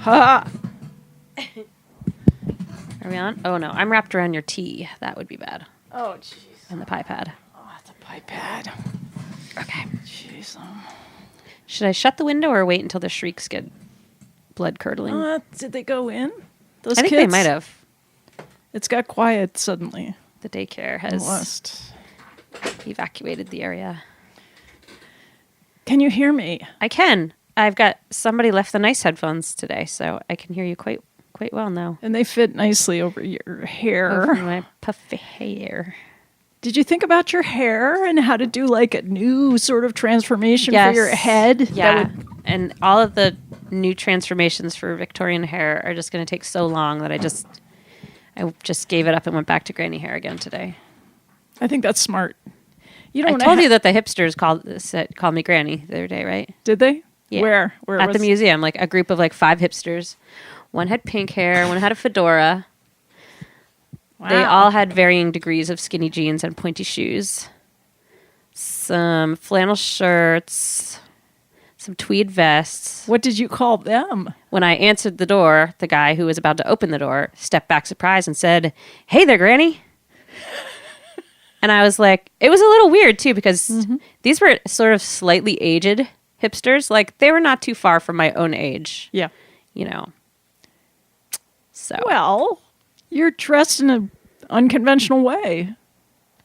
Ha! Are we on? Oh, no. I'm wrapped around your tea. That would be bad. Oh, jeez. And the pie pad. Oh, it's a pie pad. Okay. Jeez. Should I shut the window or wait until the shrieks get blood curdling? Did they go in? Those I think kids? they might have. It's got quiet suddenly. The daycare has evacuated the area. Can you hear me? I can. I've got somebody left the nice headphones today, so I can hear you quite well now. And they fit nicely over your hair. Over my puffy hair. Did you think about your hair and how to do like a new sort of transformation for your head? Yeah. And all of the new transformations for Victorian hair are just going to take so long that I just gave it up and went back to granny hair again today. I think that's smart. I told you that the hipsters called me granny the other day, right? Did they? Yeah. Where at the museum, like a group of like 5 hipsters. One had pink hair, one had a fedora. Wow. They all had varying degrees of skinny jeans and pointy shoes. Some flannel shirts, some tweed vests. What did you call them? When I answered the door, the guy who was about to open the door stepped back surprised and said, "Hey there, Granny." And I was like, it was a little weird too because these were sort of slightly aged hipsters. Like they were not too far from my own age. Yeah. You know. So. Well, you're dressed in an unconventional way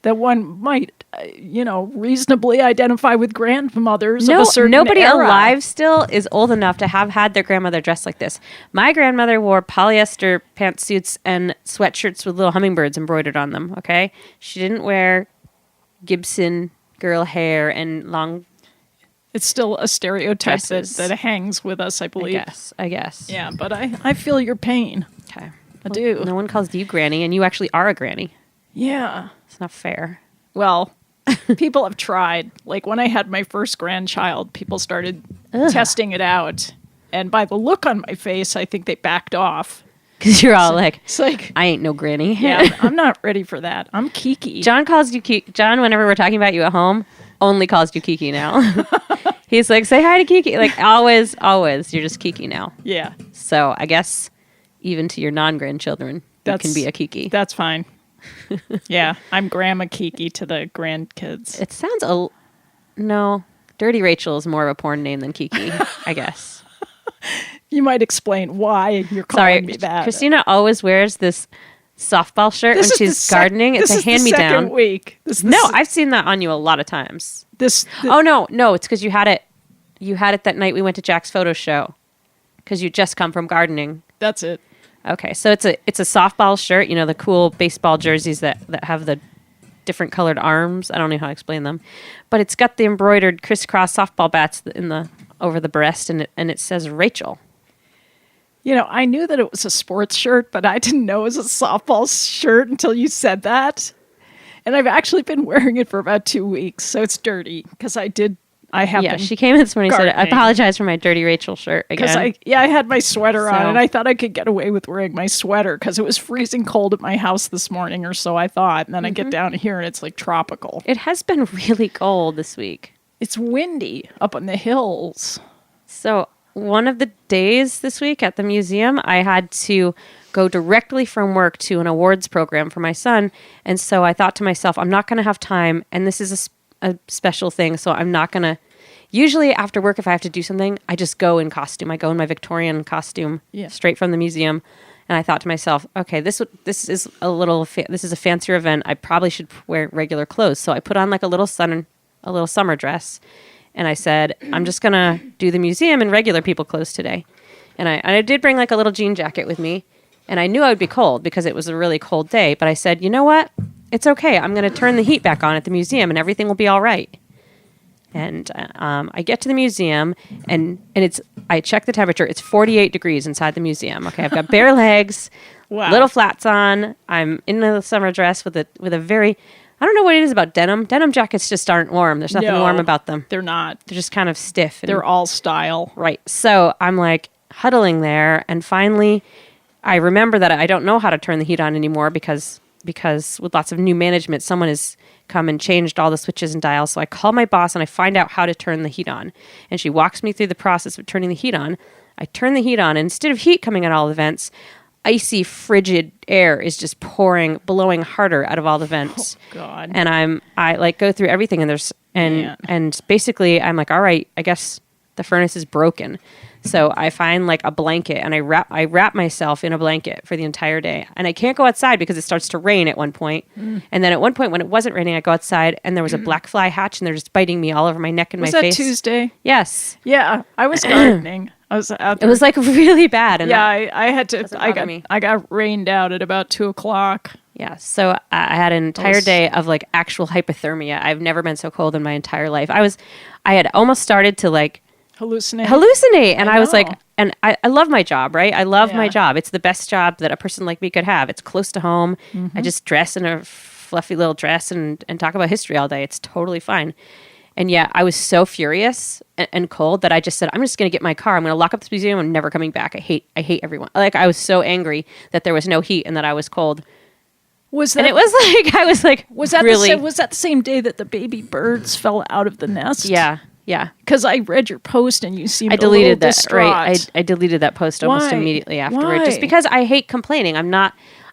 that one might, reasonably identify with grandmothers of a certain nobody era. alive still is old enough to have had their grandmother dressed like this. My grandmother wore polyester pantsuits and sweatshirts with little hummingbirds embroidered on them, okay? She didn't wear Gibson girl hair and long... It's still a stereotype that hangs with us, I believe. I guess. Yeah, but I feel your pain. Okay. I do. No one calls you granny, and you actually are a granny. Yeah. It's not fair. Well, people have tried. Like when I had my first grandchild, people started testing it out. And by the look on my face, I think they backed off. Because you're all it's like, I ain't no granny. Yeah, I'm not ready for that. I'm Kiki. John calls you Kiki. John, whenever we're talking about you at home, only calls you Kiki now. He's like, say hi to Kiki. Like, always, you're just Kiki now. Yeah. So I guess even to your non-grandchildren, you can be a Kiki. That's fine. Yeah, I'm Grandma Kiki to the grandkids. It sounds no. Dirty Rachel is more of a porn name than Kiki, I guess. You might explain why you're calling me that. Christina always wears this softball shirt when she's gardening. It's a hand-me-down. This is the second week. I've seen that on you a lot of times. Oh, no, it's because you had it. You had it that night we went to Jack's photo show because you just come from gardening. That's it. Okay, so it's a softball shirt. You know, the cool baseball jerseys that have the different colored arms. I don't know how to explain them, but it's got the embroidered crisscross softball bats over the breast, and it says Rachel. I knew that it was a sports shirt, but I didn't know it was a softball shirt until you said that. And I've actually been wearing it for about 2 weeks, so it's dirty because I have. Yeah, she came in this morning and said, "I apologize for my dirty Rachel shirt again." Because I had my sweater on, and I thought I could get away with wearing my sweater because it was freezing cold at my house this morning, or so I thought. And then I get down here and it's like tropical. It has been really cold this week. It's windy up on the hills. So one of the days this week at the museum, I had to go directly from work to an awards program for my son. And so I thought to myself, I'm not going to have time. And this is a special thing. So I'm not going to, usually after work, if I have to do something, I just go in costume. I go in my Victorian costume straight from the museum. And I thought to myself, okay, this is this is a fancier event. I probably should wear regular clothes. So I put on like a little summer dress. And I said, I'm just going to do the museum in regular people clothes today. And I did bring like a little jean jacket with me. And I knew I would be cold because it was a really cold day. But I said, you know what? It's okay. I'm going to turn the heat back on at the museum and everything will be all right. And I get to the museum and I check the temperature. It's 48 degrees inside the museum. Okay, I've got bare legs, little flats on. I'm in a summer dress with a very... I don't know what it is about denim. Denim jackets just aren't warm. There's nothing warm about them. They're not. They're just kind of stiff. They're all style. Right. So I'm like huddling there. And finally, I remember that I don't know how to turn the heat on anymore because with lots of new management, someone has come and changed all the switches and dials. So I call my boss and I find out how to turn the heat on. And she walks me through the process of turning the heat on. I turn the heat on, and instead of heat coming out all the vents, icy, frigid air is just blowing harder out of all the vents. Oh, God. And I like go through everything, and basically I'm like, all right, I guess the furnace is broken. So I find like a blanket, and I wrap myself in a blanket for the entire day. And I can't go outside because it starts to rain at one point. And then at one point when it wasn't raining, I go outside, and there was a black fly hatch, and they're just biting me all over my neck and my face. Was that Tuesday? Yes. Yeah, I was gardening. I was out there. It was like really bad. And I had to. me. I got rained out at about 2:00. Yeah, so I had an entire day of like actual hypothermia. I've never been so cold in my entire life. I had almost started to like hallucinate, and I was like, and I love my job, right? I love my job. It's the best job that a person like me could have. It's close to home. I just dress in a fluffy little dress and talk about history all day. It's totally fine. And yeah, I was so furious and cold that I just said, I'm just going to get my car. I'm going to lock up this museum. I'm never coming back. I hate everyone. Like, I was so angry that there was no heat and that I was cold. And it was like, I was like, was that really? Was that the same day that the baby birds fell out of the nest? Yeah. Yeah. Because I read your post and you seemed I deleted a little that. Right. I deleted that post almost immediately afterward. Why? Just because I hate complaining.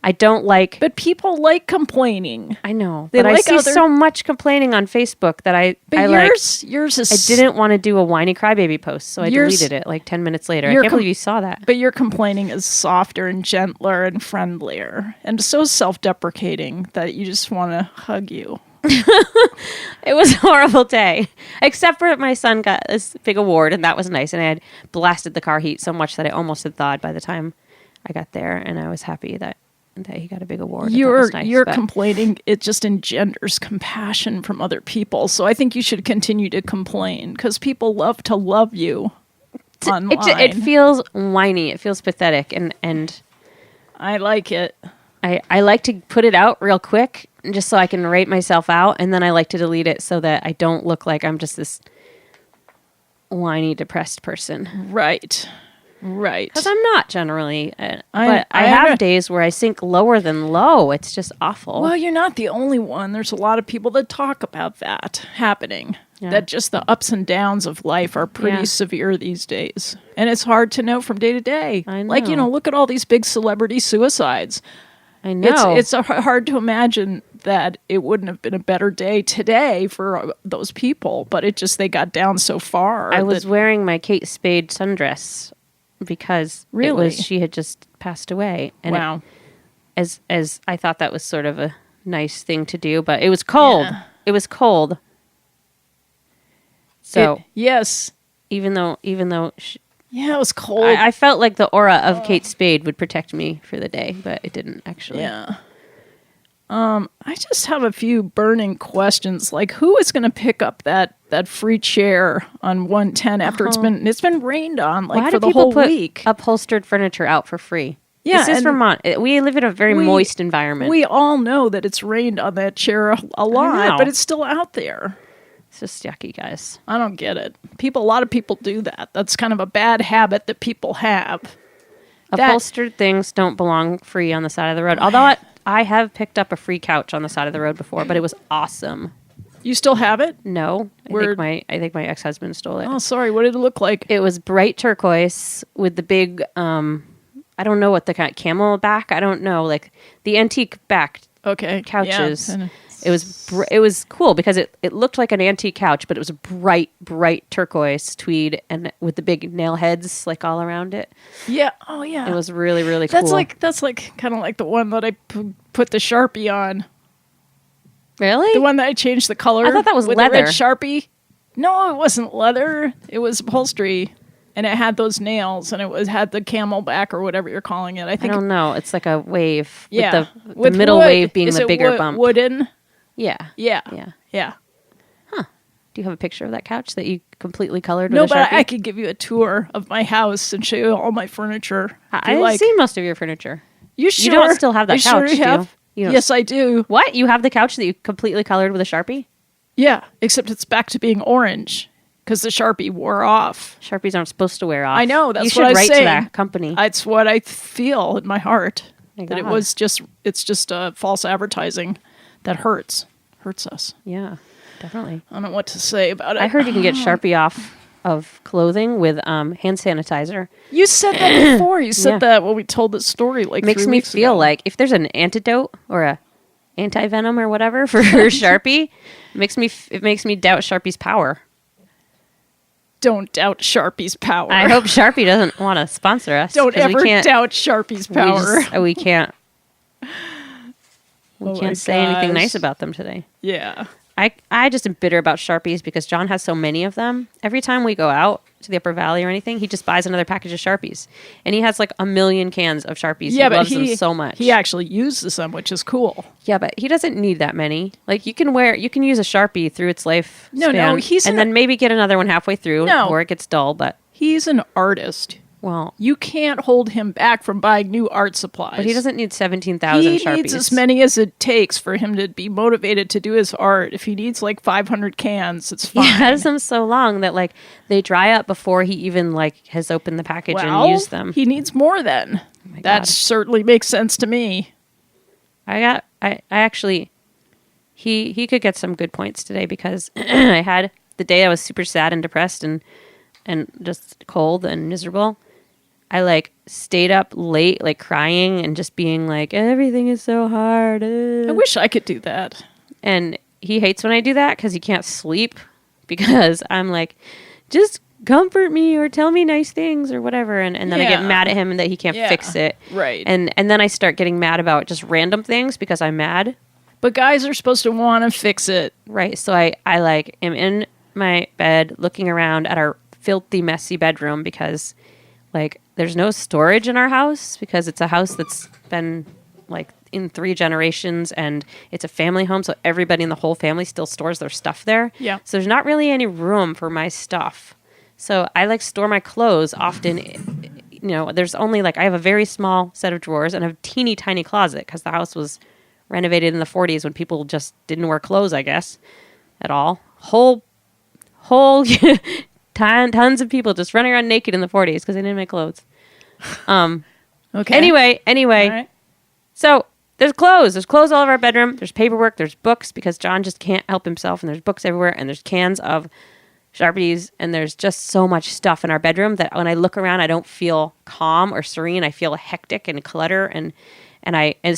I don't like. But people like complaining. I know. They but like I see so much complaining on Facebook that yours is. I didn't want to do a whiny crybaby post, so I deleted it like 10 minutes later. I can't believe you saw that. But your complaining is softer and gentler and friendlier and so self-deprecating that you just want to hug you. It was a horrible day, except for my son got this big award, and that was nice. And I had blasted the car heat so much that I almost had thawed by the time I got there, and I was happy that he got a big award. Your complaining, it just engenders compassion from other people. So I think you should continue to complain because people love to love you online. It feels whiny. It feels pathetic, and I like it. I like to put it out real quick just so I can rate myself out, and then I like to delete it so that I don't look like I'm just this whiny, depressed person. Right. Because I'm not generally. But I have days where I sink lower than low. It's just awful. Well, you're not the only one. There's a lot of people that talk about that happening. Yeah. That just the ups and downs of life are pretty severe these days. And it's hard to know from day to day. I know. Like, look at all these big celebrity suicides. I know. It's hard to imagine that it wouldn't have been a better day today for those people, but they got down so far. I was wearing my Kate Spade sundress because she had just passed away. And wow. As I thought that was sort of a nice thing to do, but it was cold. Yeah. It was cold. So yes, even though it was cold. I felt like the aura of Kate Spade would protect me for the day, but it didn't actually. Yeah. I just have a few burning questions. Like, who is going to pick up that free chair on 110 after it's been rained on for the whole week? Upholstered furniture out for free. Yeah, this is Vermont. We live in a very moist environment. We all know that it's rained on that chair a lot, but it's still out there. It's just yucky, guys. I don't get it. A lot of people do that. That's kind of a bad habit that people have. Upholstered things don't belong free on the side of the road. Although I have picked up a free couch on the side of the road before, but it was awesome. You still have it? No. I think my ex-husband stole it. Oh, sorry. What did it look like? It was bright turquoise with the big, I don't know what the kind of camel back. I don't know, like the antique back couches. Yeah. It was cool because it looked like an antique couch, but it was a bright turquoise tweed and with the big nail heads like all around it. Yeah. Oh yeah. It was really, really cool. That's like kind of like the one that I put the Sharpie on. Really? The one that I changed the color. I thought that was with leather. The red Sharpie. No, it wasn't leather. It was upholstery. And it had those nails, and it had the camelback or whatever you're calling it. I don't know. It's like a wave. Yeah. With the middle wave being the bigger bump. Wooden? Yeah. Yeah. Huh. Do you have a picture of that couch that you completely colored with a Sharpie? No, but I could give you a tour of my house and show you all my furniture. I've seen most of your furniture. You sure? You don't still have that couch, do you? Yes, I do. What? You have the couch that you completely colored with a Sharpie? Yeah, except it's back to being orange. Because the Sharpie wore off. Sharpies aren't supposed to wear off. I know. That's what I say. You should write to that company. It's what I feel in my heart. That it's just a false advertising that hurts us. Yeah, definitely. I don't know what to say about it. I heard you can get Sharpie off of clothing with hand sanitizer. You said that before. You said Yeah. that when we told the story like Makes 3 me weeks feel ago. like if there's an antidote or a anti-venom or whatever for Sharpie, it makes me doubt Sharpie's power. Don't doubt Sharpie's power. I hope Sharpie doesn't want to sponsor us. Don't 'cause ever doubt Sharpie's power. We can't. We Oh my can't say anything gosh. nice about them today. Yeah. I just am bitter about Sharpies because John has so many of them. Every time we go out to the Upper Valley or anything, he just buys another package of Sharpies. And he has like 1 million cans of Sharpies. Yeah, He but loves them so much. He actually uses them, which is cool. Yeah, but he doesn't need that many. Like you can use a Sharpie through its life No, span, then maybe get another one halfway through No. before it gets dull. But He's an artist. well, You can't hold him back from buying new art supplies. but he doesn't need 17,000 He Sharpies. needs as many as it takes for him to be motivated to do his art. If he needs like 500 cans, it's He fine. has them so long that like they dry up before he even like has opened the package well, and used them. he needs more then. my That God. certainly makes sense to me. I actually he could get some good points today because I had the day I was super sad and depressed and just cold and miserable. I like stayed up late like crying and just being like everything is so hard. I wish I could do that. And he hates when I do that because he can't sleep because I'm like, just comfort me or tell me nice things or whatever. And then I get Yeah. mad at him that he can't Yeah. fix it. Right. And then I start getting mad about just random things because I'm mad. But guys are supposed to want to fix it. Right. So I like am in my bed looking around at our filthy, messy bedroom because like there's no storage in our house because it's a house that's been like in 3 generations and it's a family home. So everybody in the whole family still stores their stuff there. Yeah. So there's not really any room for my stuff. So I like store my clothes often. You know, there's only like I have a very small set of drawers and a teeny tiny closet because the house was renovated in the 40s when people just didn't wear clothes, I guess, at all. Whole tons of people just running around naked in the 40s because they didn't make clothes. Okay. Anyway, All right. so there's clothes. There's clothes all over our bedroom. There's paperwork. There's books because John just can't help himself. And there's books everywhere. And there's cans of Sharpies. And there's just so much stuff in our bedroom that when I look around, I don't feel calm or serene. I feel hectic and clutter. And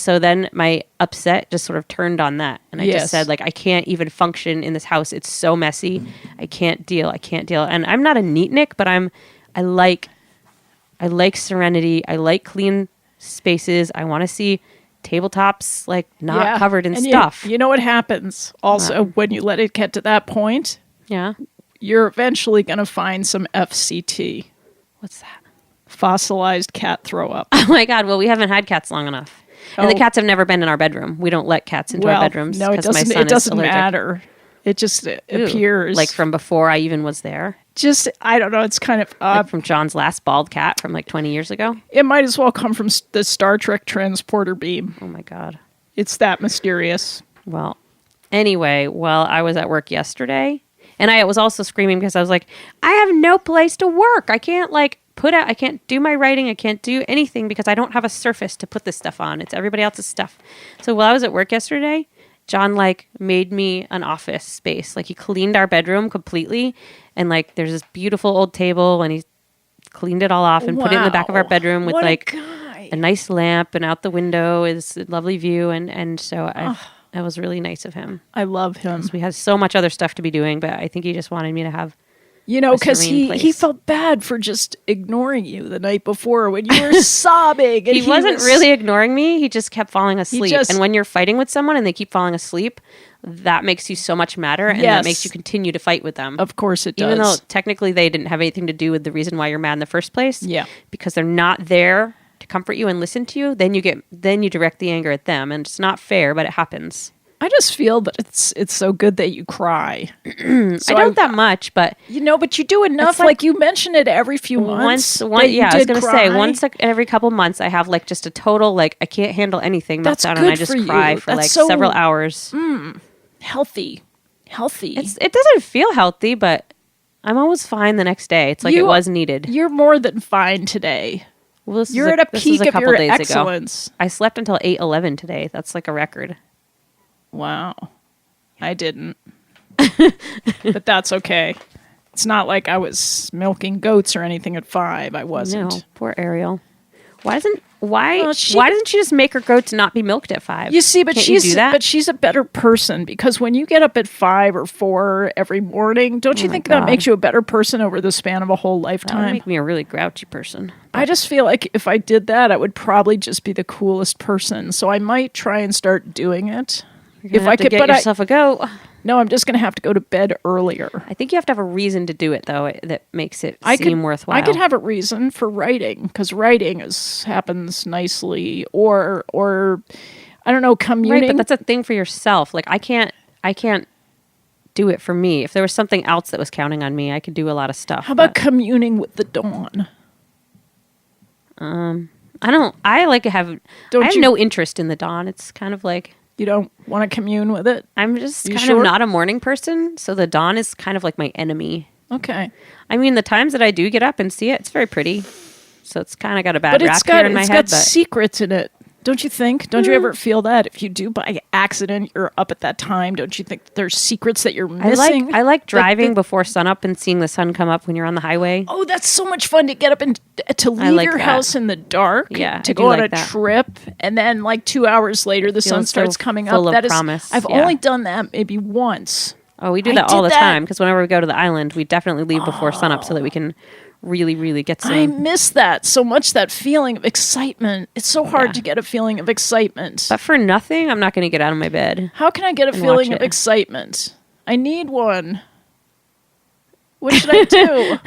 so then my upset just sort of turned on that. And I Yes. just said, like, I can't even function in this house. It's so messy. I can't deal. And I'm not a neatnik, but I like serenity. I like clean spaces. I want to see tabletops like not covered in And stuff. You know what happens also when you let it get to that point? Yeah. You're eventually going to find some FCT, What's that? fossilized cat throw up. Oh my God. Well, we haven't had cats long enough. And the Oh. cats have never been in our bedroom. We don't let cats into our bedrooms. No, it 'cause my doesn't. son It is doesn't allergic. matter. It just Ooh. appears Like from before I even was there. just. I don't know. It's kind of. Like from John's last bald cat from like 20 years ago. It might as well come from the Star Trek transporter beam. Oh my God. It's that mysterious. Well, anyway, I was at work yesterday and I was also screaming because I was like, I have no place to work. I can't I can't do my writing. I can't do anything because I don't have a surface to put this stuff on. It's everybody else's stuff. So while I was at work yesterday, John like made me an office space. Like he cleaned our bedroom completely. And like, there's this beautiful old table and he cleaned it all off and put it in the back of our Wow. bedroom with What a like guy. a nice lamp, and out the window is a lovely view. And so that was really nice of him. I love him. We had so much other stuff to be doing, but I think he just wanted me to have. You know, a because serene he place. felt bad for just ignoring you the night before when you were sobbing. And He wasn't really ignoring me. He just kept falling asleep. just- And when you're fighting with someone and they keep falling asleep, that makes you so much madder, and Yes. that makes you continue to fight with them. Of course it does. Even though technically they didn't have anything to do with the reason why you're mad in the first place. Yeah. Because they're not there to comfort you and listen to you, then you direct the anger at them, and it's not fair, but it happens. I just feel that it's so good that you cry. So I don't that much, but You know, but you do enough. It's like- Like you mention it every few months. that you yeah, I was did going to say cry. once every couple months I have like just a total like I can't handle anything That's meltdown, good and I just for you. cry for That's like so- several hours. healthy. It doesn't feel healthy, but I'm always fine the next day. It's like it You- was needed. You're more than fine today. Well, this You're is at a this peak was a of couple your days excellence. ago. I slept until 8:11 today. That's like a record. Wow. I didn't. But that's okay. It's not like I was milking goats or anything at 5. I wasn't. No, poor Ariel. Why doesn't she just make her goat to not be milked at 5? You see, but Can't you do that? but she's a better person because when you get up at 5 or 4 every morning, don't you think that makes you a better person over the span of a whole That would lifetime? make me a really grouchy person. I just feel like if I did that, I would probably just be the coolest person. So I might try and start doing it. If I could get yourself a goat. No, I'm just going to have to go to bed earlier. I think you have to have a reason to do it, though, that makes it seem worthwhile. I could have a reason for writing, because writing happens nicely, or I don't know, communing. Right, but that's a thing for yourself. Like I can't do it for me. If there was something else that was counting on me, I could do a lot of stuff. How about communing with the dawn? I have no interest in the dawn. It's kind of like you don't want to commune with it? I'm just of not a morning person, so the dawn is kind of like my enemy. Okay. I mean, the times that I do get up and see it, it's very pretty. So it's kind of got a bad rap here in my head. It's got secrets in it. Don't you think? Don't you ever feel that? If you do by accident, you're up at that time. Don't you think there's secrets that you're missing? I like driving before sunup and seeing the sun come up when you're on the highway. Oh, that's so much fun to get up and to leave your house in the dark. Yeah, to go on a trip, and then like 2 hours later, the sun starts coming up. That is promise. I've only done that maybe once. Oh, we do that all the time because whenever we go to the island, we definitely leave before sunup so that we can really, really get some. I miss that so much, that feeling of excitement. It's so hard to get a feeling of excitement. But for nothing, I'm not going to get out of my bed. How can I get a feeling of excitement? I need one. What should I do?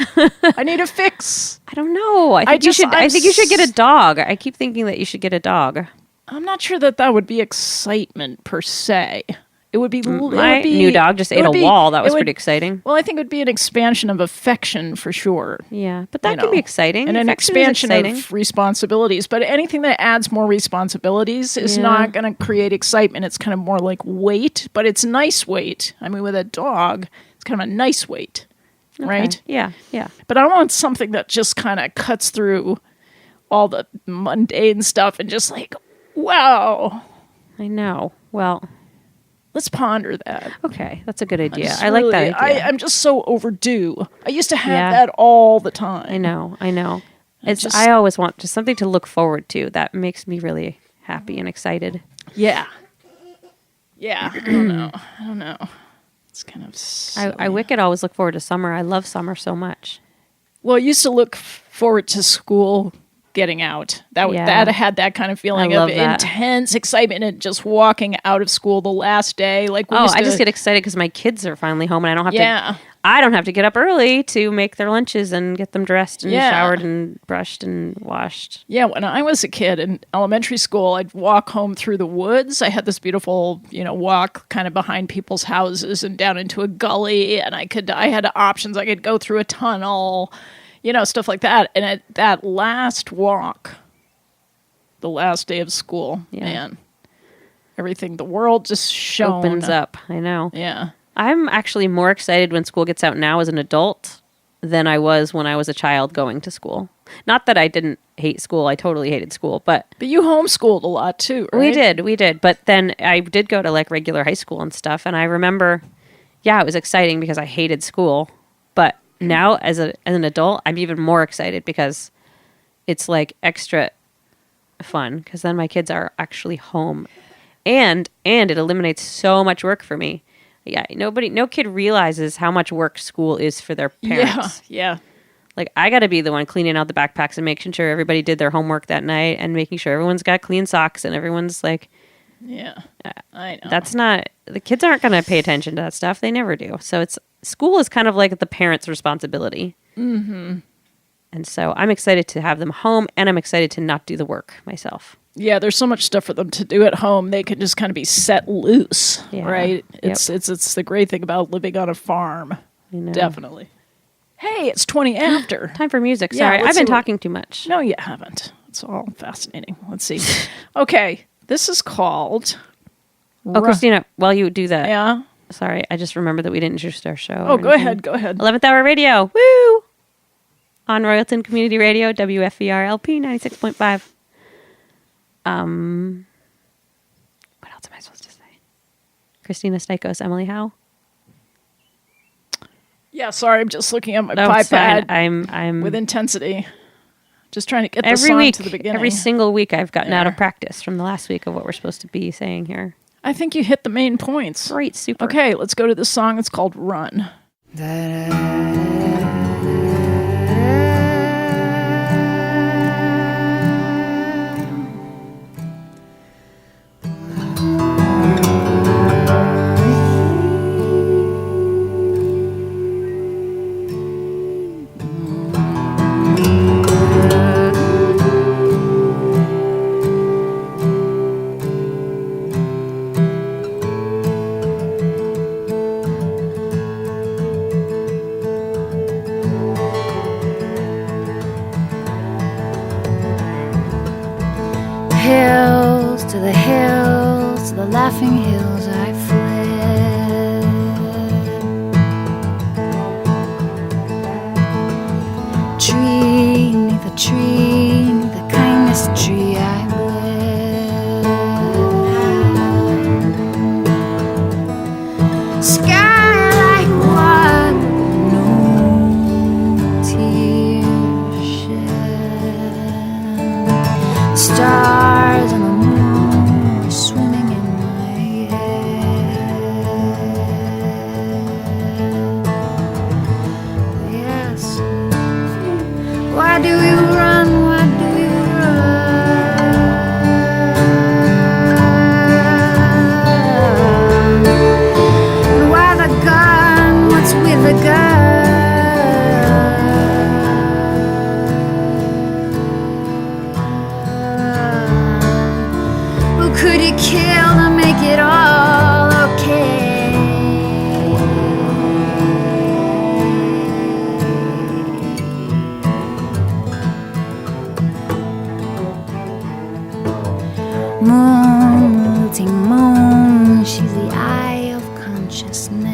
I need a fix. I don't know. I think you should get a dog. I keep thinking that you should get a dog. I'm not sure that would be excitement per se. It would be my new dog just ate a wall. That was pretty exciting. Well, I think it would be an expansion of affection for sure. Yeah, but that can be exciting. And an expansion of responsibilities. But anything that adds more responsibilities is not going to create excitement. It's kind of more like weight, but it's nice weight. I mean, with a dog, it's kind of a nice weight, right? Yeah, yeah. But I want something that just kind of cuts through all the mundane stuff and just like, wow. I know. Well, let's ponder that. Okay, that's a good idea. I like that idea. I'm just so overdue. I used to have that all the time. I know. I always want just something to look forward to. That makes me really happy and excited. Yeah. I don't know. It's kind of silly. I wicked always look forward to summer. I love summer so much. Well, I used to look forward to school getting out. That had that kind of feeling of intense excitement and just walking out of school the last day. Like I just get excited because my kids are finally home and I don't have to get up early to make their lunches and get them dressed and showered and brushed and washed. Yeah, when I was a kid in elementary school, I'd walk home through the woods. I had this beautiful, walk kind of behind people's houses and down into a gully, and I had options. I could go through a tunnel. Stuff like that. And at that last walk, the last day of school, man, everything, the world just opens up. I know. Yeah. I'm actually more excited when school gets out now as an adult than I was when I was a child going to school. Not that I didn't hate school. I totally hated school. But you homeschooled a lot too, right? We did. But then I did go to like regular high school and stuff. And I remember, it was exciting because I hated school. But now, as an adult, I'm even more excited because it's like extra fun because then my kids are actually home, and it eliminates so much work for me. Yeah, no kid realizes how much work school is for their parents. Yeah. Like I got to be the one cleaning out the backpacks and making sure everybody did their homework that night and making sure everyone's got clean socks and everyone's like, I know. That's not, the kids aren't going to pay attention to that stuff. They never do. So school is kind of like the parents' responsibility. Mm-hmm. And so I'm excited to have them home and I'm excited to not do the work myself. Yeah, there's so much stuff for them to do at home. They can just kind of be set loose, right? It's the great thing about living on a farm. I know. Definitely. Hey, it's 20 after. Time for music. Sorry, I've been talking too much. No, you haven't. It's all fascinating. Let's see. Okay. This is called... Christina, while you do that. Yeah? Sorry, I just remembered that we didn't introduce our show. Oh, go ahead. 11th Hour Radio. Woo! On Royalton Community Radio, WFVR LP 96.5. What else am I supposed to say? Christina Stikos, Emily Howe. Yeah, sorry, I'm just looking at my No, it's fine. iPad I'm with intensity. Just trying to get the every song week, to the beginning. every single week, I've gotten out There. of practice from the last week of what we're supposed to be saying here. I think you hit the main points. Great, super. Okay, let's go to this song. It's called Run. Hills to the hills, to the laughing hills I fled. Tree neath a tree, neath the kindness tree I bled. Sky like water, no tears shed. Stars and the moon are swimming in my head. Yes. Why do you run? Why do you run? Why the gun? What's with the gun? Could you kill to make it all okay? Moon, melting moon, she's the eye of consciousness.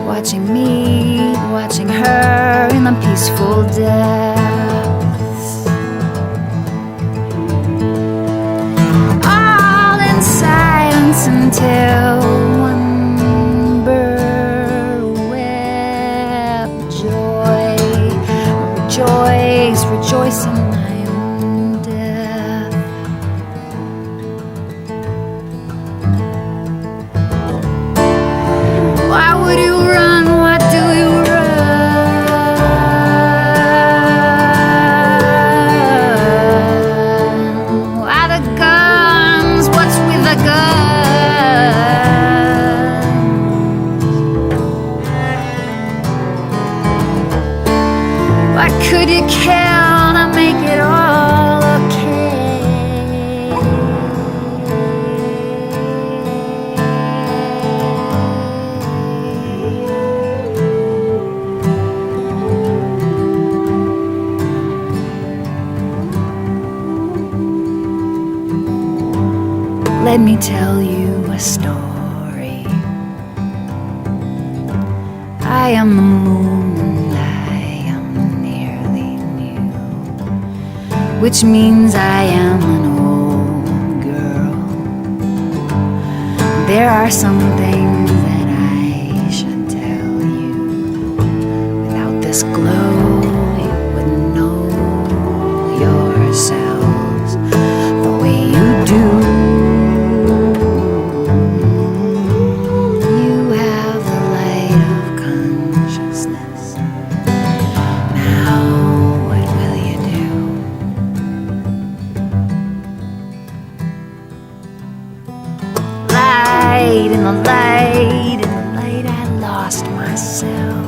Watching me, watching her in the peaceful depths. Until one bird wept joy, rejoice in my own death. Why would you run? Why do you run? Why the guns? What's with the guns? Why could you kill to make it all okay? Let me tell you a story. I am the moon and I am nearly new, which means I am an old girl. There are some things that I should tell you. Without this glow, you wouldn't know yourselves the way you do. In the light, I lost myself.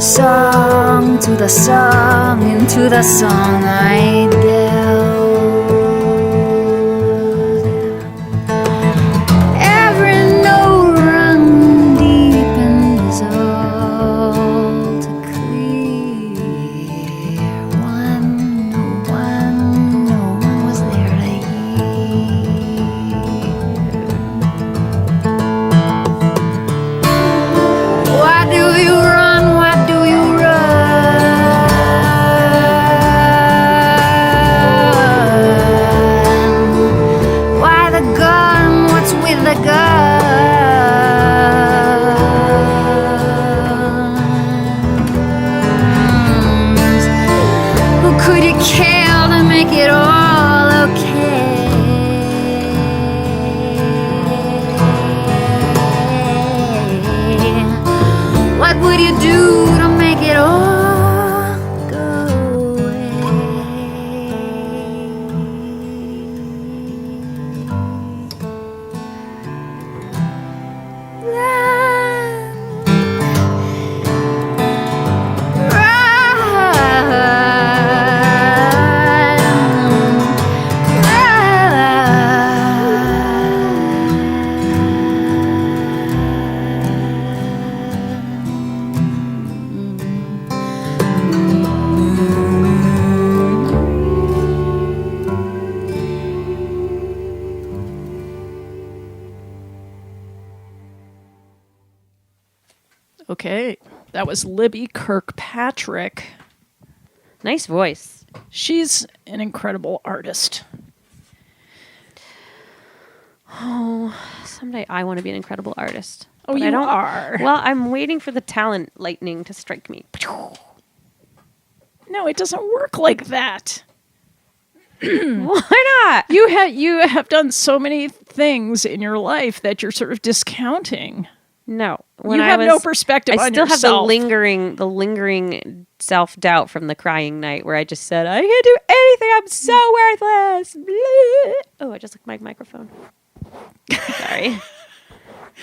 Song to the song, into the song I delved. Every note rung deep and dissolved to clear. No one was there to hear. Why do you run? Why do you run? could you care to make it all okay? What would you do to make it all go away? Okay, that was Libby Kirkpatrick. Nice voice. She's an incredible artist. Oh, someday I want to be an incredible artist. Oh, But you I don't, are. Well, I'm waiting for the talent lightning to strike me. No, it doesn't work like that. Why not? You have done so many things in your life that you're sort of discounting. No. You have no perspective I on still have the yourself. lingering self-doubt from the crying night where I just said, I can't do anything. I'm so worthless. Oh, I just licked my microphone. Sorry.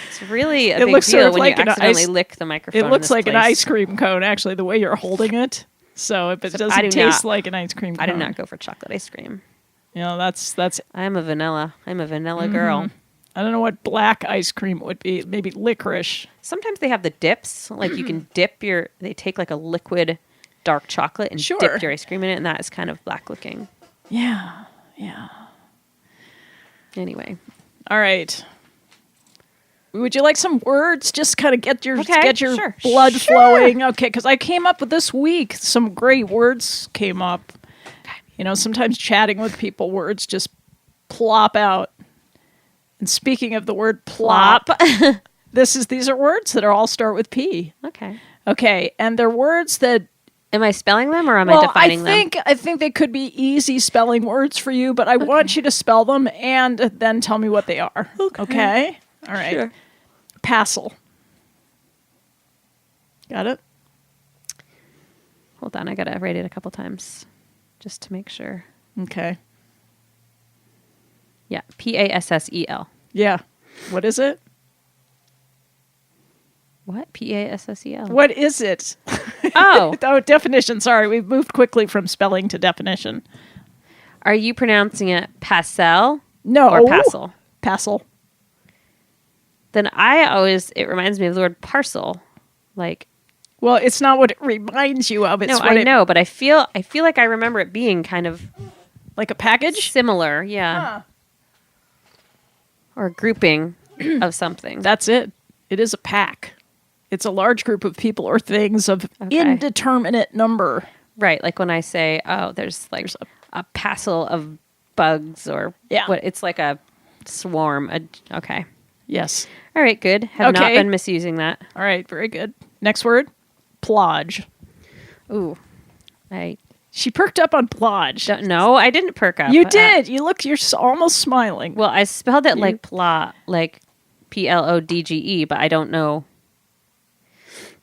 It's really a It big looks sort deal of when like you an accidentally ice- lick the microphone. It in looks this like an place. ice cream cone, actually, the way you're holding it. So if it I doesn't do taste not- like an ice cream cone. I did not go for chocolate ice cream. You know, that's I'm a vanilla Mm-hmm. girl. I don't know what black ice cream would be. Maybe licorice. Sometimes they have the dips. Like you can dip they take like a liquid dark chocolate and Sure. dip your ice cream in it, and that is kind of black looking. Yeah. Yeah. Anyway. All right. Would you like some words? Just kind of get your sure. blood Sure. flowing. Okay, because I came up with this week, some great words came up. You know, sometimes chatting with people, words just plop out. And speaking of the word plop, these are words that all start with P. Okay. Okay, and they're words that Am I spelling them or am I defining them? I think they could be easy spelling words for you, but I want you to spell them and then tell me what they are. Okay? All right. Sure. Passel. Got it? Hold on, I gotta write it a couple times just to make sure. Okay. Yeah, Passel. Yeah. What is it? What? Passel. What is it? Oh, Oh, definition. Sorry, we've moved quickly from spelling to definition. are you pronouncing it Passel No. or Passel? Passel. Then it reminds me of the word parcel. Like, Well, it's not what it reminds you of. It's no, what I know, but I feel like I remember it being kind of like a package? similar, yeah. Huh. Or a grouping of something. That's it. It is a pack. It's a large group of people or things of indeterminate number. Right, like when I say, oh, there's a passel of bugs or what, it's like a swarm. Okay. Yes. All right, good. Have not Okay. been misusing that. All right, very good. Next word, plodge. Ooh. I She perked up on plodge. don't know. I didn't perk up. You did. You're almost smiling. Well, I spelled it like like Plodge, but I don't know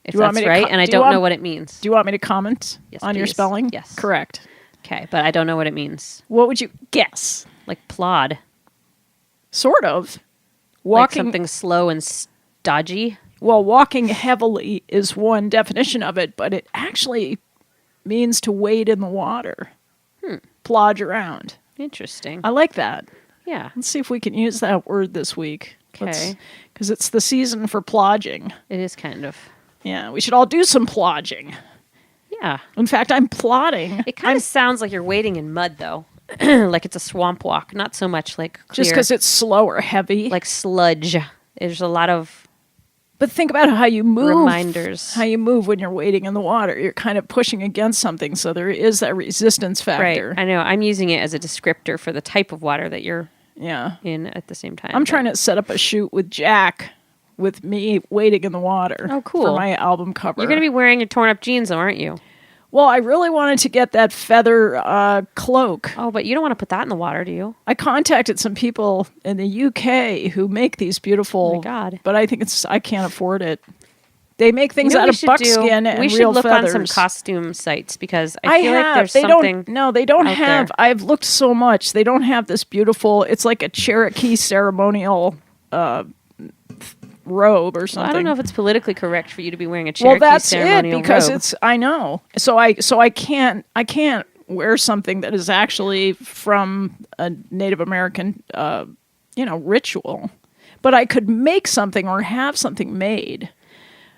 if you want that's me to right, co- and I do you don't want- know what it means. Do you want me to comment Yes, on your please. spelling? Yes. Correct. Okay, but I don't know what it means. What would you guess? Like plod. Sort of. Like Walking something slow and stodgy. Well, walking heavily is one definition of it, but it actually means to wade in the water. Plodge around. Interesting. I like that. Yeah, Let's see if we can use that word this week. Okay. Because it's the season for plodging. it is kind of. Yeah, we should all do some plodging. Yeah. In fact, I'm plodding. It kind of sounds like you're wading in mud, though. Like it's a swamp walk. Not so much like clear, Just because it's slow or heavy. like sludge. There's a lot of But think about how you move. reminders. How you move when you're wading in the water. You're kind of pushing against something, so there is that resistance factor. Right. I know. I'm using it as a descriptor for the type of water that you're Yeah. in at the same time. I'm trying to set up a shoot with Jack with me wading in the water. Oh, cool. For my album cover. You're going to be wearing your torn up jeans, though, aren't you? Well, I really wanted to get that feather cloak. Oh, but you don't want to put that in the water, do you? I contacted some people in the UK who make these beautiful. Oh my God. But I think I can't afford it. They make things You know out what of we should do? buckskin and we should real look feathers. on some costume sites because I feel like there's they something. They don't out have. there. I've looked so much. They don't have this beautiful. It's like a Cherokee ceremonial robe or something. I don't know if it's politically correct for you to be wearing a Cherokee Well, that's it ceremonial because robe. it's. I know. So I can't wear something that is actually from a Native American, ritual. But I could make something or have something made.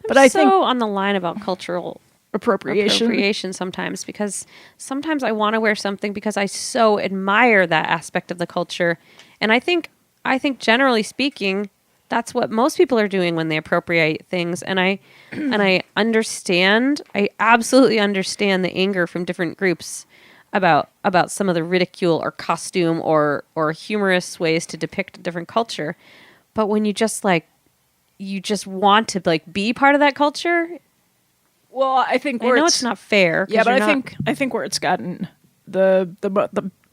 But I think on the line about cultural appropriation sometimes because sometimes I want to wear something because I so admire that aspect of the culture, and I think generally speaking, that's what most people are doing when they appropriate things. And I absolutely understand the anger from different groups about some of the ridicule or costume or humorous ways to depict a different culture. But when you just want to be part of that culture. Well, I think where it's not fair. Yeah, but I think where it's gotten the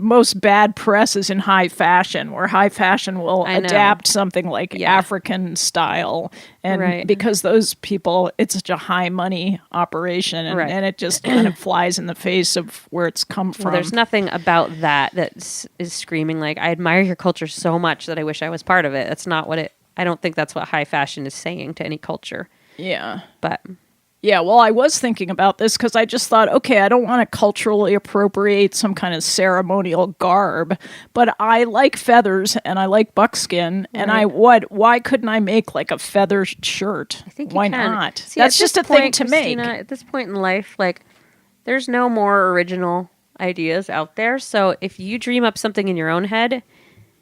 most bad press is in high fashion, where high fashion will adapt something like African style, and because those people, it's such a high money operation, and it just kind of flies in the face of where it's come from. Well, there's nothing about that is screaming like I admire your culture so much that I wish I was part of it. That's not what it. I don't think that's what high fashion is saying to any culture. Yeah, but. Yeah, well, I was thinking about this because I just thought, okay, I don't want to culturally appropriate some kind of ceremonial garb, but I like feathers and I like buckskin, and why couldn't I make like a feather shirt? I think why can. not? See, that's just a thing to Christina, make. At this point in life, there's no more original ideas out there. So if you dream up something in your own head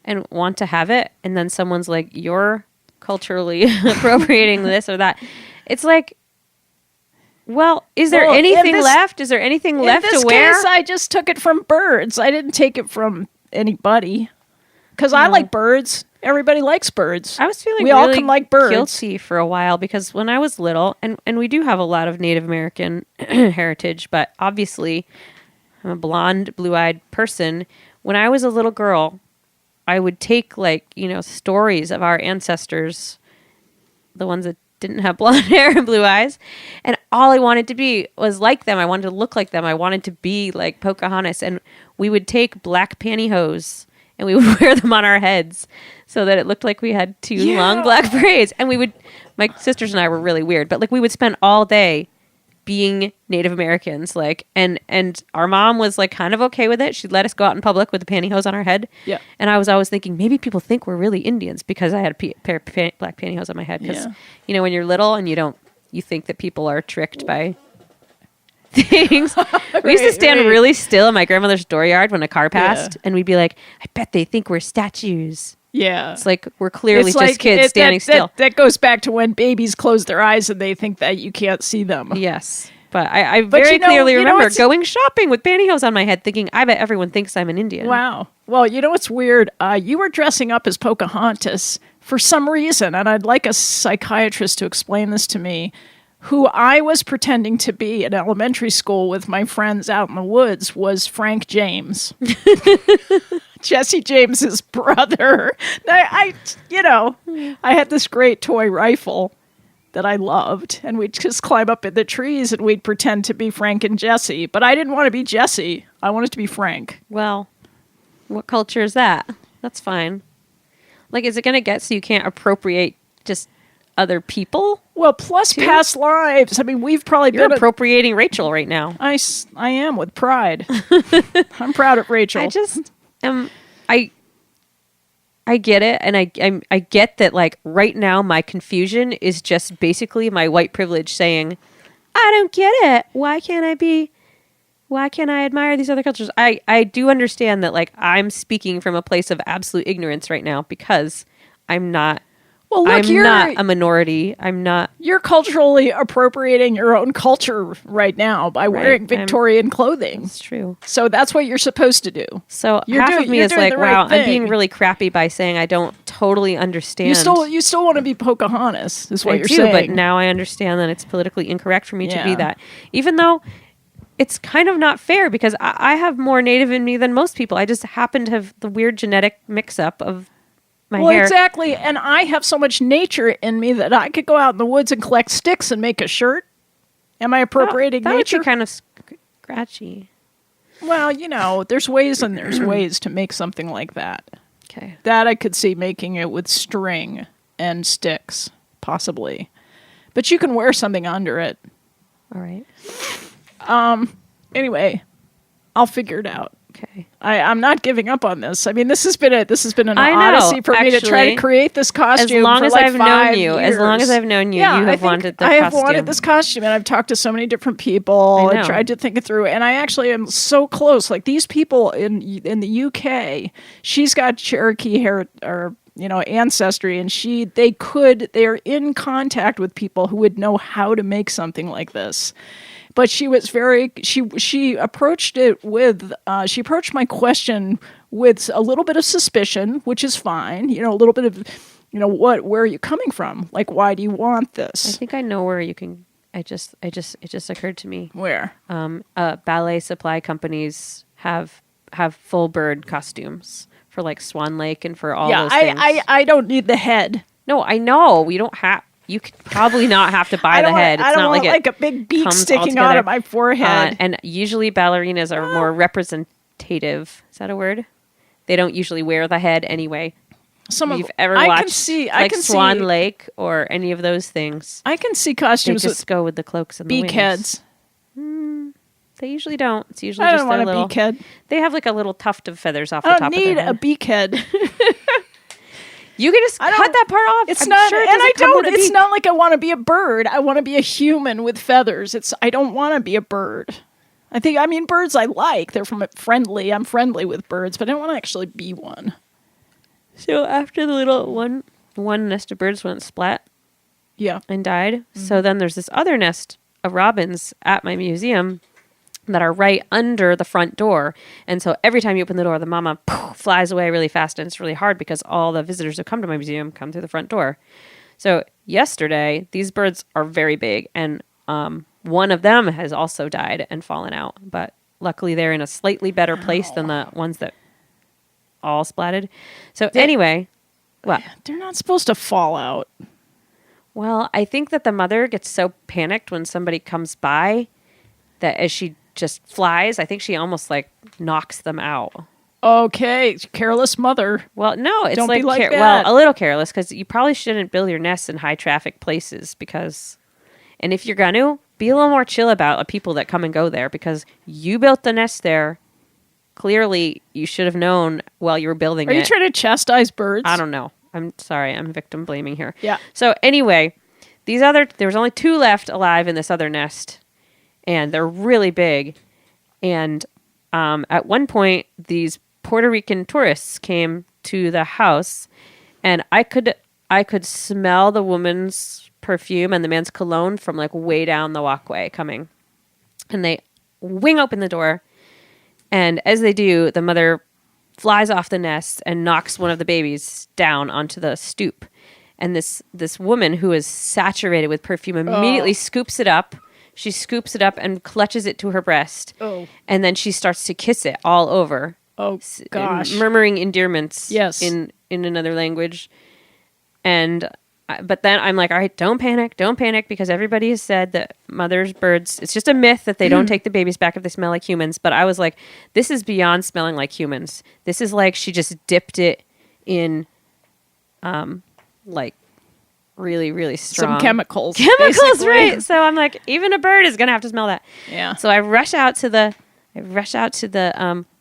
and want to have it, and then someone's like, you're culturally appropriating this or that, it's like, well, is there anything left? Is there anything left to wear? In this case, I just took it from birds. I didn't take it from anybody. Because I like birds. Everybody likes birds. I was feeling we all can like birds. Guilty for a while because when I was little, and we do have a lot of Native American heritage, but obviously I'm a blonde, blue-eyed person. When I was a little girl, I would take stories of our ancestors, the ones that didn't have blonde hair and blue eyes, and all I wanted to be was like them. I wanted to look like them. I wanted to be like Pocahontas, and we would take black pantyhose and we would wear them on our heads so that it looked like we had two long black braids. And my sisters and I were really weird, but we would spend all day being Native Americans, and our mom was kind of okay with it. She'd let us go out in public with the pantyhose on our head. Yeah. And I was always thinking maybe people think we're really Indians because I had a pair of black pantyhose on my head. Because when you're little and you think that people are tricked by things. We used to stand really still in my grandmother's dooryard when a car passed, and we'd be like, I bet they think we're statues. Yeah. It's like we're clearly just kids standing still. That goes back to when babies close their eyes and they think that you can't see them. Yes. But I very clearly remember going shopping with pantyhose on my head thinking, I bet everyone thinks I'm an Indian. Wow. Well, you know what's weird? You were dressing up as Pocahontas for some reason, and I'd like a psychiatrist to explain this to me, who I was pretending to be in elementary school with my friends out in the woods was Frank James. Jesse James's brother. I had this great toy rifle that I loved, and we'd just climb up in the trees and we'd pretend to be Frank and Jesse. But I didn't want to be Jesse. I wanted to be Frank. Well, what culture is that? That's fine. Is it going to get so you can't appropriate just other people? Well, plus past lives. I mean, we've probably You're appropriating Rachel right now. I am with pride. I'm proud of Rachel. I just I get it, and I get that right now my confusion is just basically my white privilege saying, I don't get it. Why can't I admire these other cultures? I do understand that I'm speaking from a place of absolute ignorance right now because I'm not. Well, look, I'm not a minority. I'm not. You're culturally appropriating your own culture right now by wearing Victorian clothing. That's true. So that's what you're supposed to do. So half of me is like, wow, I'm being really crappy by saying I don't totally understand. You still want to be Pocahontas, is what you're saying. But now I understand that it's politically incorrect for me to be that. Even though it's kind of not fair because I have more native in me than most people. I just happen to have the weird genetic mix-up of my hair. Well, exactly. And I have so much nature in me that I could go out in the woods and collect sticks and make a shirt. Am I appropriating that nature? would be kind of scratchy. Well, there's ways and there's ways to make something like that. Okay. That I could see making it with string and sticks, possibly. But you can wear something under it. All right. Anyway, I'll figure it out. Okay. I'm not giving up on this. I mean, this has been an I know, odyssey for me to try to actually. create this costume. As long for as like I've 5 known you, years. you have wanted the I have costume. wanted this costume, and I've talked to so many different people I and know. tried to think it through. And I actually am so close. Like these people in the UK, she's got Cherokee hair or ancestry, and they are in contact with people who would know how to make something like this. But she was she approached it with, she approached my question with a little bit of suspicion, which is fine. A little bit of, where are you coming from? Like, why do you want I this? think I know where you can. It just occurred to me. Where? Ballet supply companies have full bird costumes for like Swan Lake and for all those things. I don't need the head. No, I know. We don't have. You could probably not have to buy the head. I It's don't not want like a big beak comes all sticking out together. of my forehead. And usually ballerinas are more representative. Is that a word? They don't usually wear the head anyway. If you've ever watched Swan see, Lake or any of those things, I can see they costumes just with go with the cloaks and the beak wings. heads. They usually don't. It's usually I just don't want their a little. beak head. They have like a little tuft of feathers off the I top don't of their need head. a beak head. You can just cut that part off. It's I'm not, sure it and I doesn't come don't. with a It's beak. not like I want to be a bird. I want to be a human with feathers. I don't want to be a bird. Birds I like. They're friendly. I'm friendly with birds, but I don't want to actually be one. So after the little one nest of birds went splat Yeah. and died, so then there's this other nest of robins at my museum that are right under the front door. And so every time you open the door, the mama flies away really fast, and it's really hard because all the visitors who come to my museum come through the front door. So yesterday, these birds are very big, and one of them has also died and fallen out. But luckily, they're in a slightly better place than the ones that all splatted. So anyway, what? They're not supposed to fall out. Well, I think that the mother gets so panicked when somebody comes by that as she just flies, I think she almost like knocks them out. Okay, careless mother. Well, no, it's Don't like, be like well, that. a little careless because you probably shouldn't build your nests in high traffic places and if you're gonna, be a little more chill about the people that come and go there because you built the nest there. Clearly, you should have known while you were building Are it. you trying to chastise birds? I don't know. I'm sorry. I'm victim blaming here. Yeah. So anyway, there was only 2 left alive in this other nest, and they're really big. And at one point, these Puerto Rican tourists came to the house, and I could smell the woman's perfume and the man's cologne from like way down the walkway coming. And they wing open the door, and as they do, the mother flies off the nest and knocks one of the babies down onto the stoop. And this woman who is saturated with perfume immediately scoops it up. She scoops it up and clutches it to her breast. Oh. And then she starts to kiss it all over. Oh, gosh. Murmuring endearments Yes. in another language. But then I'm like, all right, don't panic, because everybody has said that mothers' birds, it's just a myth that they don't take the babies back if they smell like humans. But I was like, this is beyond smelling like humans. This is like she just dipped it in, like really, really strong Some chemicals. chemicals, basically. right? So I'm like, even a bird is gonna have to smell that. Yeah. So I rush out to the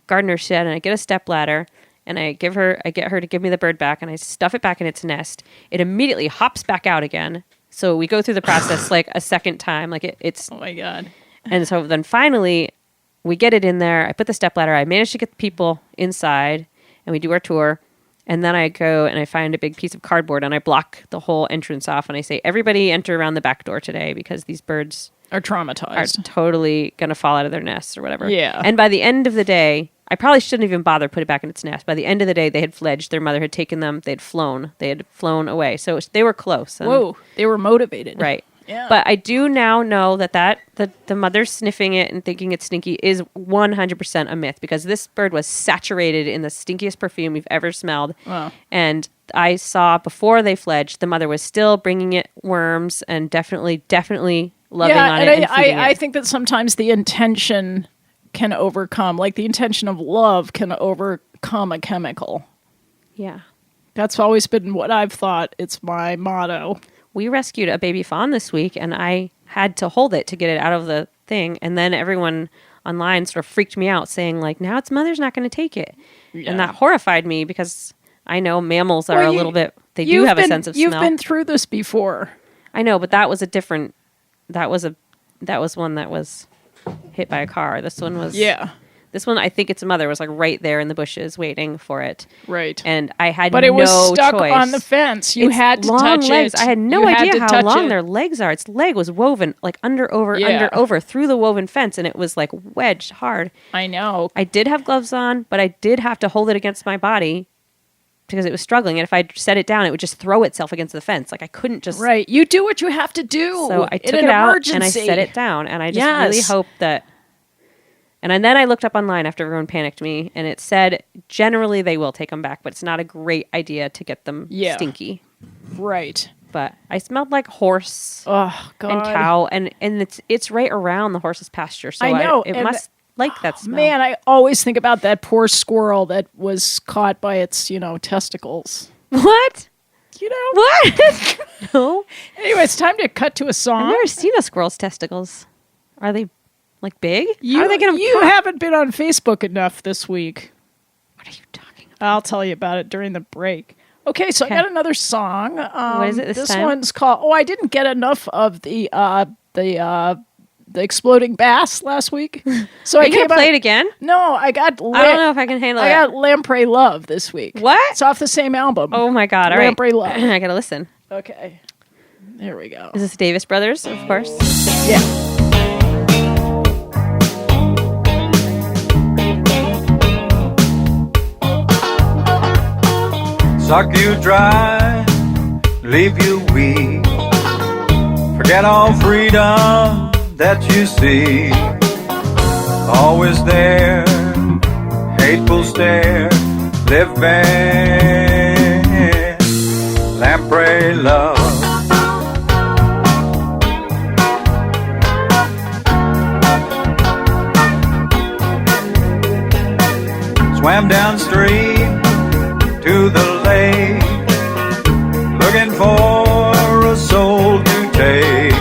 gardener's shed, and I get a stepladder, and I get her to give me the bird back, and I stuff it back in its nest. It immediately hops back out again. So we go through the process like a second time, like it's. Oh my God. And so then finally, we get it in there. I put the stepladder. I managed to get the people inside, and we do our tour. And then I go and I find a big piece of cardboard, and I block the whole entrance off, and I say, everybody enter around the back door today because these birds Are are traumatized. totally going to fall out of their nests or whatever. Yeah. And by the end of the day, I probably shouldn't even bother put it back in its nest. By the end of the day, they had fledged. Their mother had taken them. They had flown away. So they were close. And, Whoa. They were motivated. right. Yeah. But I do now know that the mother sniffing it and thinking it's stinky is 100% a myth, because this bird was saturated in the stinkiest perfume you've ever smelled. Wow. And I saw before they fledged, the mother was still bringing it worms and definitely loving on it and feeding I it. think that sometimes the intention can overcome, like the intention of love can overcome a chemical. Yeah. That's always been what I've thought. It's my motto. We rescued a baby fawn this week, and I had to hold it to get it out of the thing. And then everyone online sort of freaked me out, saying, like, now its mother's not going to take it. Yeah. And that horrified me, because I know mammals are Well, a little bit, they do have a sense of You've smell. been through this before. I know, but that was a different, that was one that was hit by a car. This one was, Yeah. This one, I think its mother was like right there in the bushes waiting for it. Right. And I had But it was no stuck choice. on the fence. You It's had to long touch legs. it. I had no You had idea to how touch long it. their legs are. Its leg was woven like under, over, through the woven fence, and it was like wedged hard. I know. I did have gloves on, but I did have to hold it against my body because it was struggling. And if I set it down, it would just throw itself against the fence. Like I couldn't just... Right. You do what you have to do. So I in took an it out emergency. and I set it down. And I just Yes. really hope that... And then I looked up online after everyone panicked me, and it said generally they will take them back, but it's not a great idea to get them stinky. Right. But I smelled like horse Oh, God. and cow, and it's right around the horse's pasture, so I know, it and must like that smell. Man, I always think about that poor squirrel that was caught by its, testicles. What? What? No. Anyway, it's time to cut to a song. I've never seen a squirrel's testicles. Are they like big? How are they going to? You haven't been on Facebook enough this week. What are you talking about? I'll tell you about it during the break. Okay, so Okay. I got another song. What is it this time? One's called. Oh, I didn't get enough of the exploding bass last week, so Are I you going came to play out- it again? No, I got. I don't know if I can handle I it. got Lamprey Love this week. What? It's off the same album. Oh my God! All right, Lamprey Love. I got to listen. Okay, there we go. Is this Davis Brothers? Of course. Yeah. Suck you dry, leave you weak. Forget all freedom that you see. Always there, hateful stare, live bad. Lamprey love. Swam downstream to the lake, looking for a soul to take.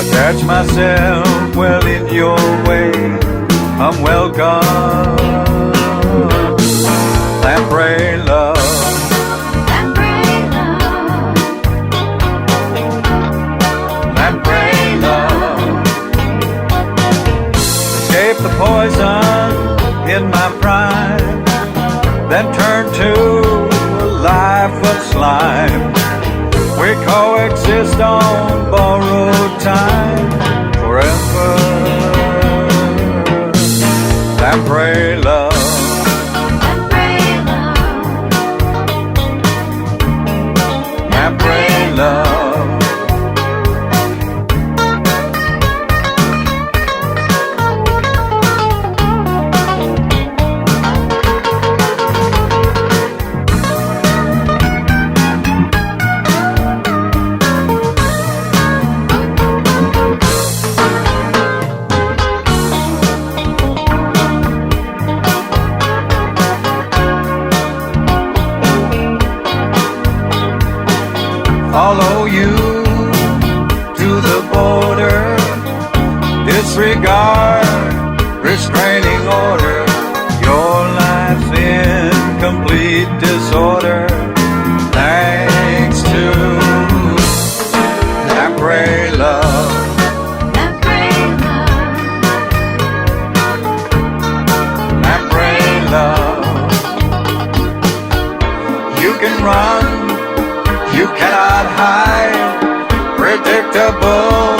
Attach myself well in your way, I'm welcome. Lamprey love. Lamprey love. Escape the poison in my prime, then turn to a life of slime. We coexist on borrowed time forever. Lamprey love. Lamprey love. Follow you to the border, disregard restraining order. Your life's in complete disorder, thanks to Lamprey love. Lamprey love. You can run, you cannot hide, predictable,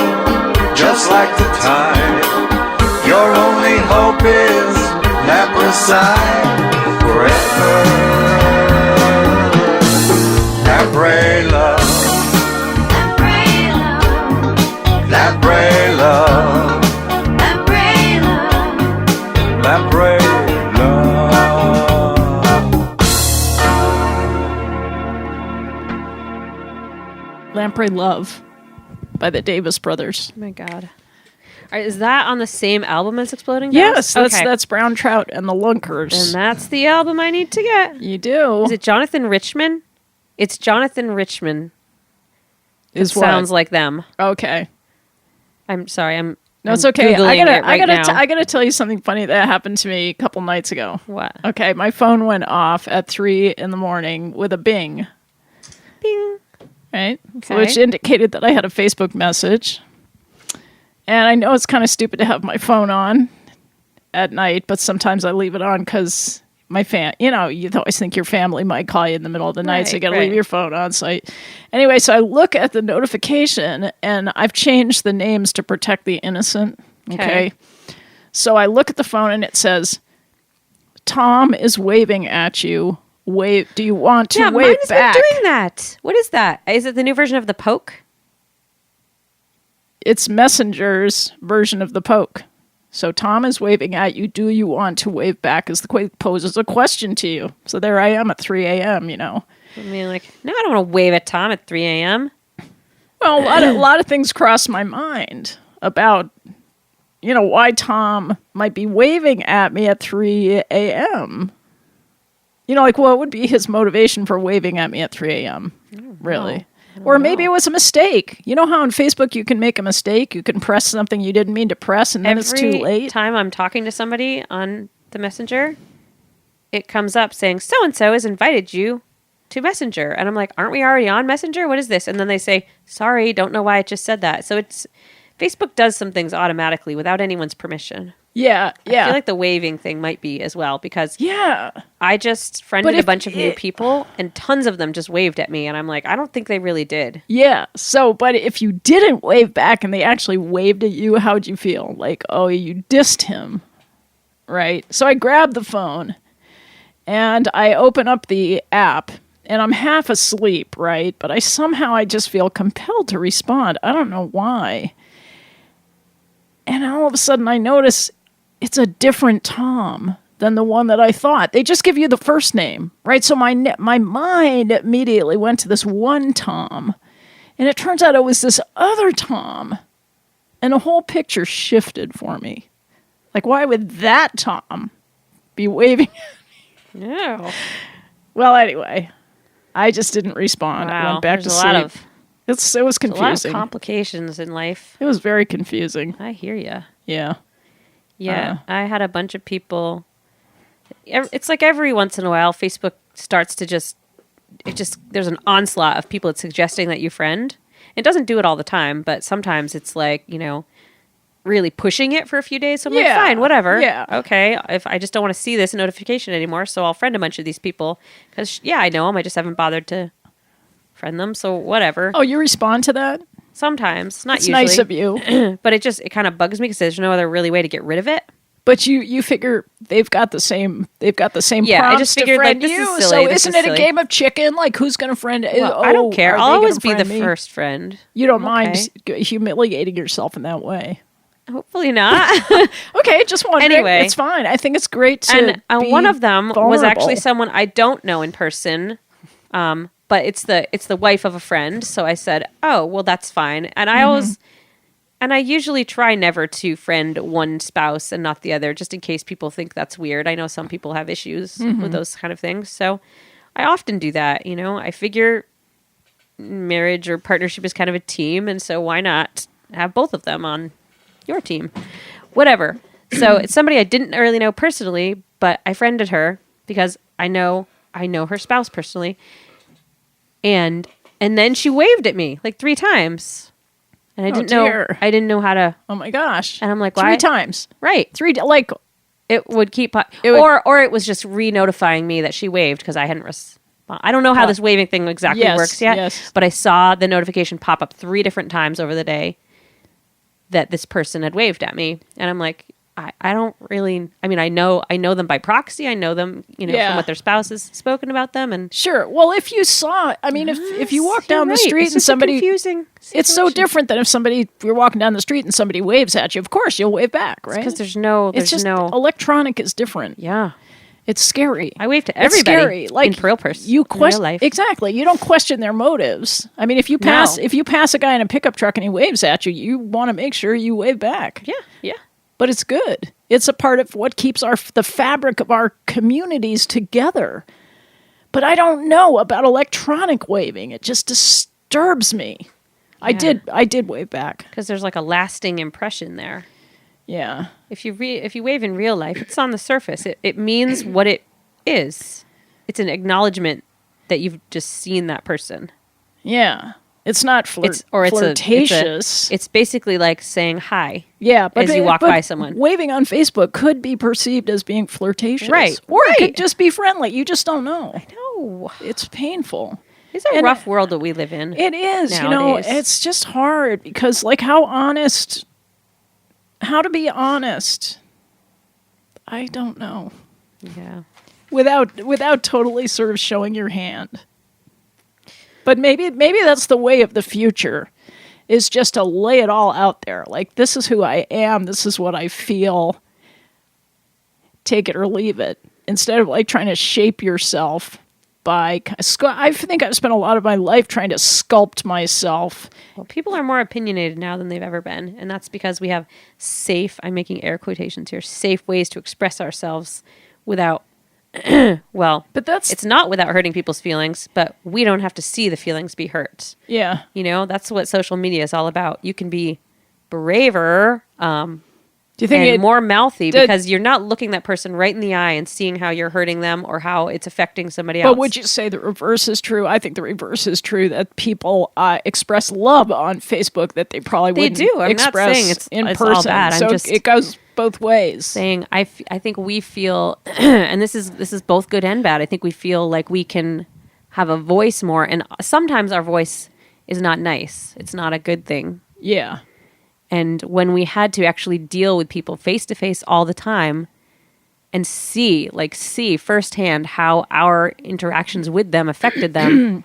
just like the tide. Your only hope is leproside forever. Lamprey love. Lamprey Love by the Davis brothers. Oh my God. All right, is that on the same album as Exploding Yes, Ghost? that's Brown Trout and the Lunkers. And that's the album I need to get. You do. Is it Jonathan Richman? It's Jonathan Richman. Is what? Sounds like them. Okay. I'm sorry. No, it's okay. Googling it right now. I gotta tell you something funny that happened to me a couple nights ago. What? Okay, my phone went off at 3 a.m. with a bing. Bing. Right? Okay. Which indicated that I had a Facebook message. And I know it's kind of stupid to have my phone on at night, but sometimes I leave it on because my you always think your family might call you in the middle of the night, so you got to leave your phone on. So I look at the notification, and I've changed the names to protect the innocent. Okay. So I look at the phone, and it says, Tom is waving at you. Wave. Do you want to wave mine has back? been doing that. What is that? Is it the new version of the Poke? It's Messenger's version of the Poke. So Tom is waving at you. Do you want to wave back? As the poses a question to you. So there I am at 3 a.m. I mean, like, no, I don't want to wave at Tom at 3 a.m. Well, a lot of things cross my mind about, why Tom might be waving at me at 3 a.m. What would be his motivation for waving at me at 3 a.m.? Really? Or maybe it was a mistake. You know how on Facebook you can make a mistake? You can press something you didn't mean to press, and then it's too late? Every time I'm talking to somebody on the Messenger, it comes up saying, so-and-so has invited you to Messenger. And I'm like, aren't we already on Messenger? What is this? And then they say, sorry, don't know why it just said that. So Facebook does some things automatically without anyone's permission. Yeah. I feel like the waving thing might be as well, because I just friended a bunch of new people, and tons of them just waved at me, and I'm like, I don't think they really did. Yeah. So, but if you didn't wave back and they actually waved at you, how'd you feel? Like, oh, you dissed him, right? So I grabbed the phone, and I open up the app, and I'm half asleep, right? But I just feel compelled to respond. I don't know why. And all of a sudden I notice it's a different Tom than the one that I thought. They just give you the first name, right? So my mind immediately went to this one Tom, and it turns out it was this other Tom, and the whole picture shifted for me. Like, why would that Tom be waving at me? No. Well, anyway, I just didn't respond. Wow. I went back to sleep. It was confusing. A lot of complications in life. It was very confusing. I hear you. Yeah. Yeah, I had a bunch of people. It's like every once in a while, Facebook starts to there's an onslaught of people suggesting that you friend. It doesn't do it all the time, but sometimes it's like, really pushing it for a few days. So I'm like, fine, whatever. Yeah. Okay. If I just don't want to see this notification anymore, so I'll friend a bunch of these people. Because, I know them. I just haven't bothered to friend them. So whatever. Oh, you respond to that? Sometimes, not it's usually. It's nice of you. But it kind of bugs me because there's no other really way to get rid of it. But you figure they've got the same prompts I just figured, to friend this you. Is silly. So this isn't is it silly. a game of chicken? Like, who's going to friend? Well, I don't care. I'll always be the first friend. You don't mind humiliating yourself in that way? Hopefully not. Okay, just wondering. Anyway, it's fine. I think it's great to and one of them vulnerable. was actually someone I don't know in person. But it's the wife of a friend. So I said, oh, well, that's fine. And I usually try never to friend one spouse and not the other, just in case people think that's weird. I know some people have issues with those kind of things. So I often do that. I figure marriage or partnership is kind of a team. And so why not have both of them on your team? Whatever. So it's somebody I didn't really know personally, but I friended her because I know her spouse personally. And then she waved at me like 3 times. And I didn't know how to. Oh my gosh. And I'm like, why? 3 times. Right. 3, like. It would keep, or it was just re-notifying me that she waved because I hadn't responded. I don't know how this waving thing exactly works yet, but I saw the notification pop up 3 different times over the day that this person had waved at me. And I'm like, I don't really, I know them by proxy. I know them, from what their spouse has spoken about them. And sure. Well, if you saw, if you walk down the street and somebody, it's so different than if you're walking down the street and somebody waves at you. Of course, you'll wave back, right? Because there's electronic is different. Yeah. It's scary. I wave to It's everybody scary. Like in real person, you in real life. exactly. You don't question their motives. I mean, if you pass a guy in a pickup truck and he waves at you, you want to make sure you wave back. Yeah. But it's good. It's a part of what keeps the fabric of our communities together. But I don't know about electronic waving. It just disturbs me. Yeah. I did wave back. Because there's like a lasting impression there. Yeah. If you wave in real life, it's on the surface. It means what it is. It's an acknowledgement that you've just seen that person. Yeah. It's not flirtatious. It's basically like saying hi. Yeah, but as you walk by someone. Waving on Facebook could be perceived as being flirtatious. Right. Or it could just be friendly. You just don't know. I know. It's painful. It's a rough world that we live in. It is. Nowadays. It's just hard because how to be honest, I don't know. Yeah. Without totally sort of showing your hand. But maybe that's the way of the future, is just to lay it all out there. Like, this is who I am. This is what I feel. Take it or leave it. Instead of like trying to shape yourself by, I think I've spent a lot of my life trying to sculpt myself. Well, people are more opinionated now than they've ever been. And that's because we have safe, I'm making air quotations here, safe ways to express ourselves without, it's not without hurting people's feelings, but we don't have to see the feelings be hurt. Yeah. That's what social media is all about. You can be braver, Do you think and more mouthy because you're not looking that person right in the eye and seeing how you're hurting them or how it's affecting somebody else. But would you say the reverse is true? I think the reverse is true, that people express love on Facebook that they probably wouldn't express saying it's in it's person. all bad. So I'm just it goes both ways. Saying I think we feel, and this is both good and bad. I think we feel like we can have a voice more, and sometimes our voice is not nice. It's not a good thing. Yeah. And when we had to actually deal with people face to face all the time and see firsthand how our interactions with them affected them,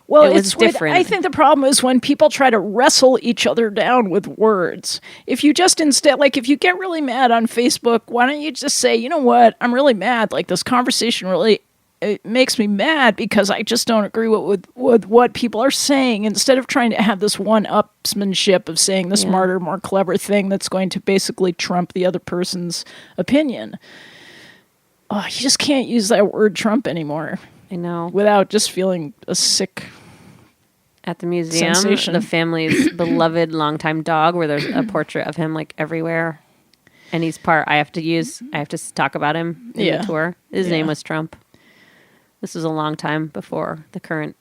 well, it was different. I think the problem is when people try to wrestle each other down with words. If you just instead, like if you get really mad on Facebook, why don't you just say, you know what, I'm really mad. Like this conversation really it makes me mad because I just don't agree with what people are saying, instead of trying to have this one-upsmanship of saying the smarter, more clever thing that's going to basically trump the other person's opinion. Oh, you just can't use that word Trump anymore. I know. Without just feeling a sick at the museum, sensation. The family's beloved longtime dog, where there's a portrait of him like everywhere. And he's I have to talk about him in the tour. His name was Trump. This was a long time before the current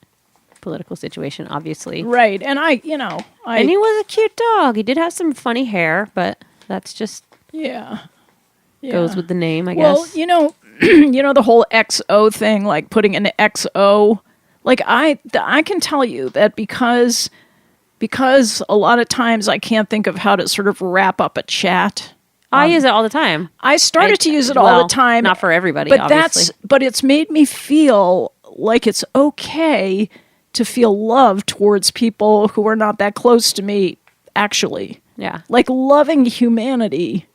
political situation, obviously. Right. And and he was a cute dog. He did have some funny hair, but that's just goes with the name, I guess. Well, the whole XO thing, like putting an XO, like I can tell you that because a lot of times I can't think of how to sort of wrap up a chat. I use it all the time. I started to use it all the time. Not for everybody, but obviously. But it's made me feel like it's okay to feel love towards people who are not that close to me, actually. Yeah. Like, loving humanity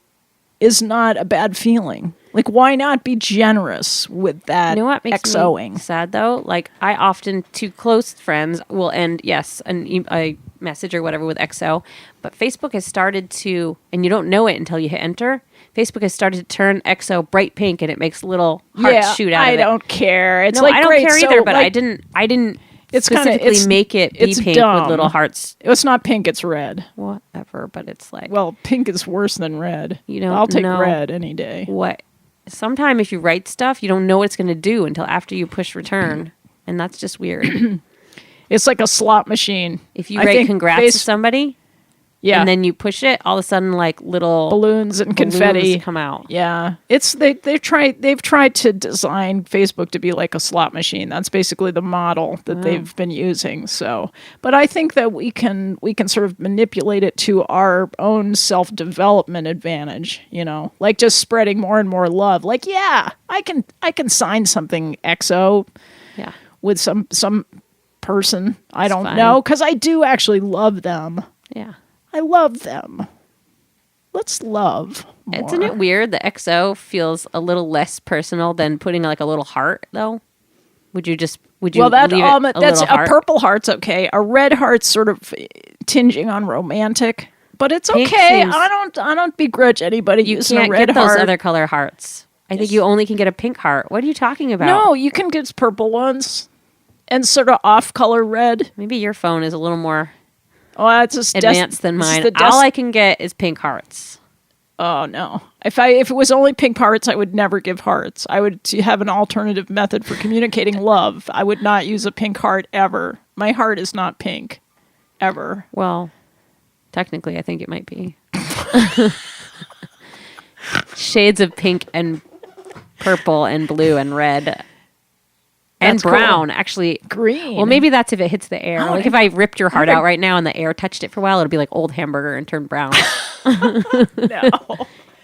is not a bad feeling. Like, why not be generous with that what makes XOing? Me sad, though? Like, I often, to close friends, will end, a message or whatever with XO. But Facebook has started to, and you don't know it until you hit enter, Facebook has started to turn XO bright pink, and it makes little hearts shoot out of it. I don't care. It's I don't care either, but I didn't specifically make it be pink dumb. with little hearts. It's not pink, it's red. Whatever, but it's like... Well, pink is worse than red. I'll take red any day. What? Sometime if you write stuff, you don't know what it's going to do until after you push return. And that's just weird. It's like a slot machine. If you write congrats to somebody, and then you push it, all of a sudden like little balloons and confetti come out. Yeah. They've tried to design Facebook to be like a slot machine. That's basically the model that they've been using. So, but I think that we can sort of manipulate it to our own self-development advantage, like just spreading more and more love. Like, I can sign something XO with some person. I don't know, because I do actually love them. Yeah. I love them. let's love more. Isn't it weird? The XO feels a little less personal than putting like a little heart, though. Would you Well, leave it that's little a heart? purple heart's okay. A red heart's sort of tinging on romantic, but it's Pink okay. seems- I don't begrudge anybody You using a can't red get those heart. other color hearts. I think you only can get a pink heart. What are you talking about? No, you can get purple ones and sort of off-color red. Maybe your phone is a little more Oh, it's just advanced than mine. All I can get is pink hearts. Oh no! If it was only pink hearts, I would never give hearts. I would have an alternative method for communicating love. I would not use a pink heart ever. My heart is not pink, ever. Well, technically, I think it might be. Shades of pink and purple and blue and red. And That's cool. brown, actually. Green. Well, maybe that's if it hits the air. Oh, Like if I ripped your heart out right now and the air touched it for a while, it'd be like old hamburger and turn brown. No.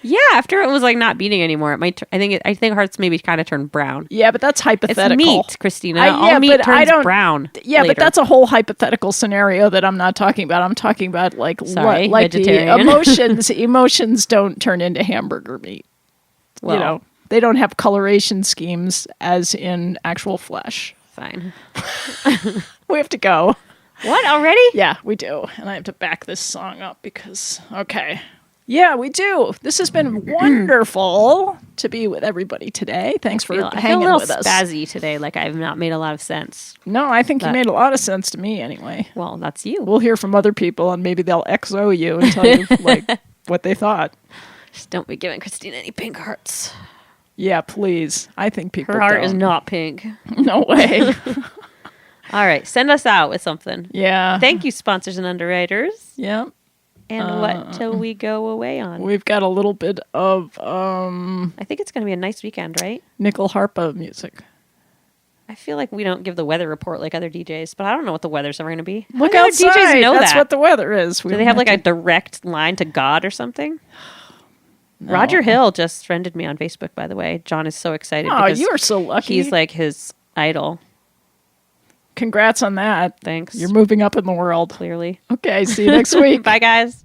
Yeah, after it was like not beating anymore, it might. I think hearts maybe kind of turn brown. Yeah, but that's It's hypothetical. meat, Christina. Yeah, All meat but I turns don't- brown. Yeah, later. but that's a whole hypothetical scenario that I'm not talking about. I'm talking about like Sorry, like the vegetarian. emotions. Emotions don't turn into hamburger meat. Well, You know, they don't have coloration schemes as in actual flesh. fine. We have to go. What already? Yeah, we do. And I have to back this song up because, okay. Yeah, we do. This has been wonderful to be with everybody today. Thanks for I feel a hanging little with us. spazzy today. Like I've not made a lot of sense. No, I think you But- made a lot of sense to me anyway. Well, that's you. We'll hear from other people and maybe they'll XO you and tell you like what they thought. Just don't be giving Christina any pink hearts. Yeah, please. I think people Her heart don't. is not pink. No way. All right, send us out with something. Yeah. Thank you, sponsors and underwriters. Yeah. And what till we go away on? We've got a little bit of I think it's going to be a nice weekend, right? nickel harpa music. I feel like we don't give the weather report like other DJs, but I don't know what the weather's ever going to be. Look How do outside. DJs know That's that? what the weather is. Do they have like a direct line to God or something? Roger Hill just friended me on Facebook, by the way. John is so excited. Oh, because you are so lucky. He's like his idol. Congrats on that. Thanks. You're moving up in the world. Clearly. Okay, see you next week. Bye, guys.